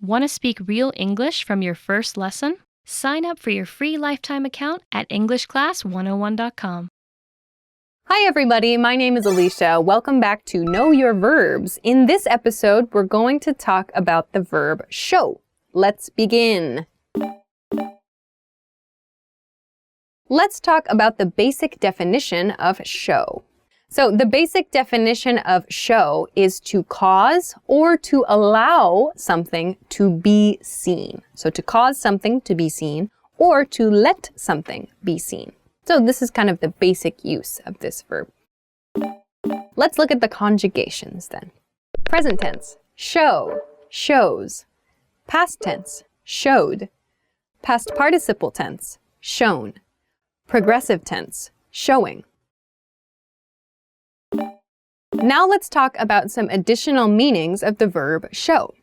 Want to speak real English from your first lesson? Sign up for your free lifetime account at EnglishClass101.com. Hi everybody, my name is Alicia. Welcome back to Know Your Verbs. In this episode, we're going to talk about the verb show. Let's begin. Let's talk about the basic definition of show. So the basic definition of show is to cause or to allow something to be seen. So to cause something to be seen or to let something be seen. So this is kind of the basic use of this verb. Let's look at the conjugations then. Present tense, show, shows. Past tense, showed. Past participle tense, shown. Progressive tense, showing. Now let's talk about some additional meanings of the verb show.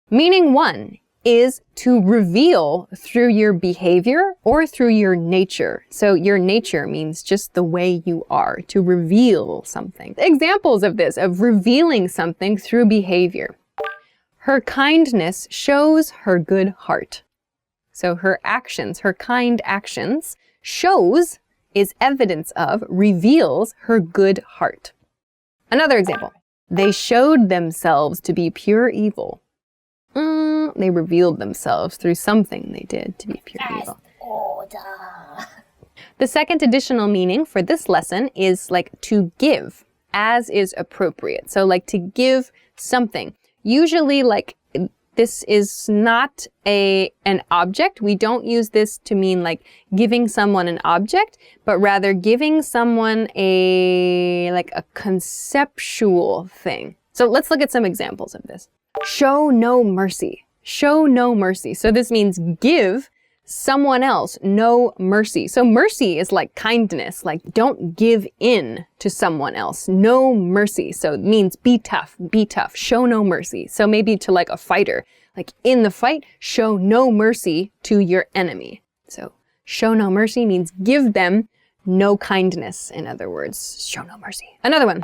Meaning 1 is to reveal through your behavior or through your nature. So your nature means just the way you are, to reveal something. Examples of this, of revealing something through behavior. Her kindness shows her good heart. So her actions, her kind actions, shows is evidence of, reveals her good heart. Another example, they showed themselves to be pure evil. They revealed themselves through something they did to be pure evil. The second additional meaning for this lesson is like to give, as is appropriate. So like to give something. Usually like this is not an object. We don't use this to mean like giving someone an object, but rather giving someone like a conceptual thing. So let's look at some examples of this. Show no mercy. Show no mercy. So this means give someone else no mercy. So mercy is like kindness, like don't give in to someone else. No mercy. So it means be tough, show no mercy. So maybe to like a fighter, like in the fight, show no mercy to your enemy. So show no mercy means give them no kindness. In other words, show no mercy. Another one,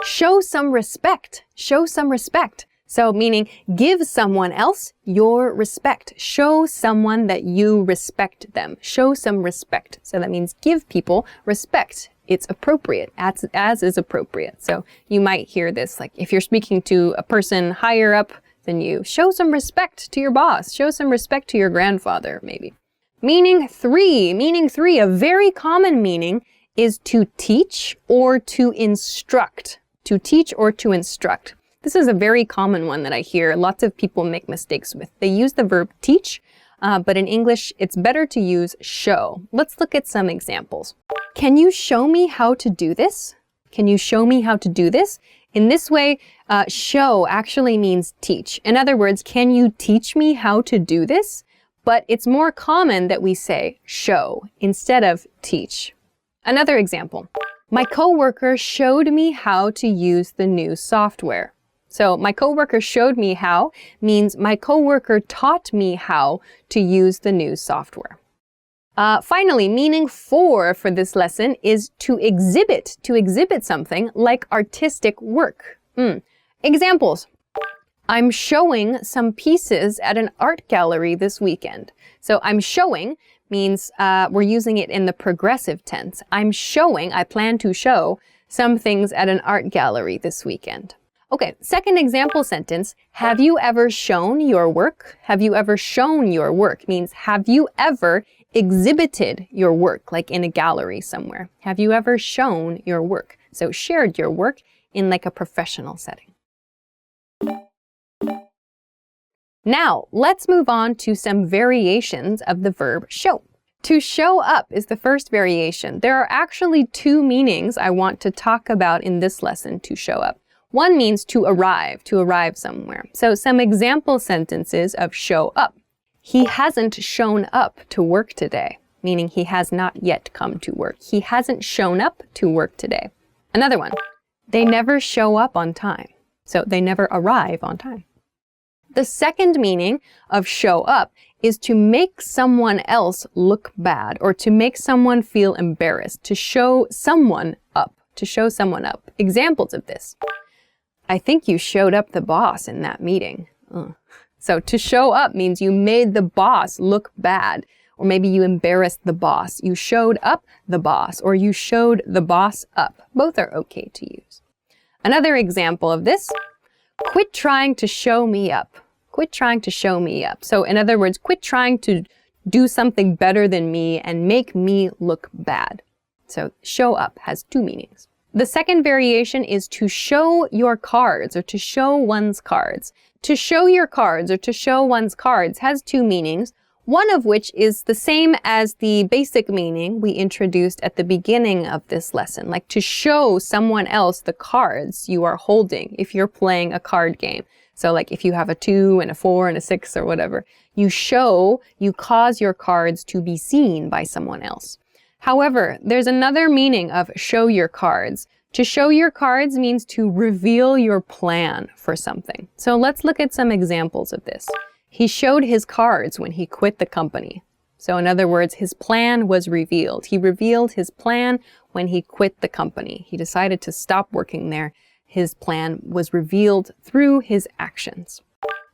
show some respect. Show some respect. So meaning give someone else your respect. Show someone that you respect them. Show some respect. So that means give people respect. It's appropriate, as is appropriate. So you might hear this like if you're speaking to a person higher up than you, show some respect to your boss. Show some respect to your grandfather, maybe. Meaning 3, a very common meaning is to teach or to instruct. To teach or to instruct. This is a very common one that I hear lots of people make mistakes with. They use the verb teach, but in English, it's better to use show. Let's look at some examples. Can you show me how to do this? Can you show me how to do this? In this way, show actually means teach. In other words, can you teach me how to do this? But it's more common that we say show instead of teach. Another example. My coworker showed me how to use the new software. So my coworker showed me how means my coworker taught me how to use the new software. Finally, meaning 4 for this lesson is to exhibit something like artistic work. Examples. I'm showing some pieces at an art gallery this weekend. So I'm showing means we're using it in the progressive tense. I'm showing, I plan to show some things at an art gallery this weekend. Okay, second example sentence, have you ever shown your work? Have you ever shown your work means have you ever exhibited your work, like in a gallery somewhere? Have you ever shown your work? So shared your work in like a professional setting. Now, let's move on to some variations of the verb show. To show up is the first variation. There are actually 2 meanings I want to talk about in this lesson, to show up. One means to arrive somewhere. So some example sentences of show up. He hasn't shown up to work today, meaning he has not yet come to work. He hasn't shown up to work today. Another one, they never show up on time. So they never arrive on time. The second meaning of show up is to make someone else look bad or to make someone feel embarrassed, to show someone up, Examples of this. I think you showed up the boss in that meeting. So to show up means you made the boss look bad, or maybe you embarrassed the boss. You showed up the boss, or you showed the boss up. Both are okay to use. Another example of this, quit trying to show me up. Quit trying to show me up. So in other words, quit trying to do something better than me and make me look bad. So show up has two meanings. The second variation is to show your cards, or to show one's cards. To show your cards or to show one's cards has two meanings, one of which is the same as the basic meaning we introduced at the beginning of this lesson, like to show someone else the cards you are holding if you're playing a card game. So like if you have a 2 and a 4 and a 6 or whatever, you cause your cards to be seen by someone else. However, there's another meaning of show your cards. To show your cards means to reveal your plan for something. So let's look at some examples of this. He showed his cards when he quit the company. So in other words, his plan was revealed. He revealed his plan when he quit the company. He decided to stop working there. His plan was revealed through his actions.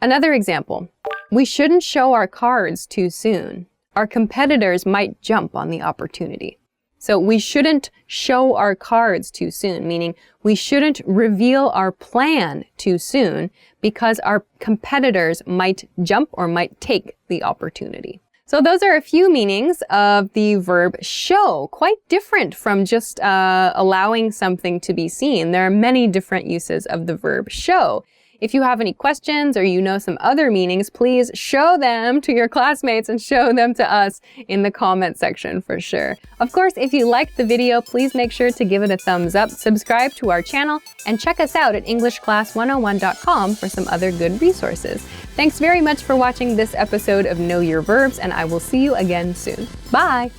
Another example, we shouldn't show our cards too soon. Our competitors might jump on the opportunity. So we shouldn't show our cards too soon, meaning we shouldn't reveal our plan too soon because our competitors might jump or might take the opportunity. So those are a few meanings of the verb show, quite different from just allowing something to be seen. There are many different uses of the verb show. If you have any questions or you know some other meanings, please show them to your classmates and show them to us in the comment section for sure. Of course, if you liked the video, please make sure to give it a thumbs up, subscribe to our channel, and check us out at EnglishClass101.com for some other good resources. Thanks very much for watching this episode of Know Your Verbs, and I will see you again soon. Bye!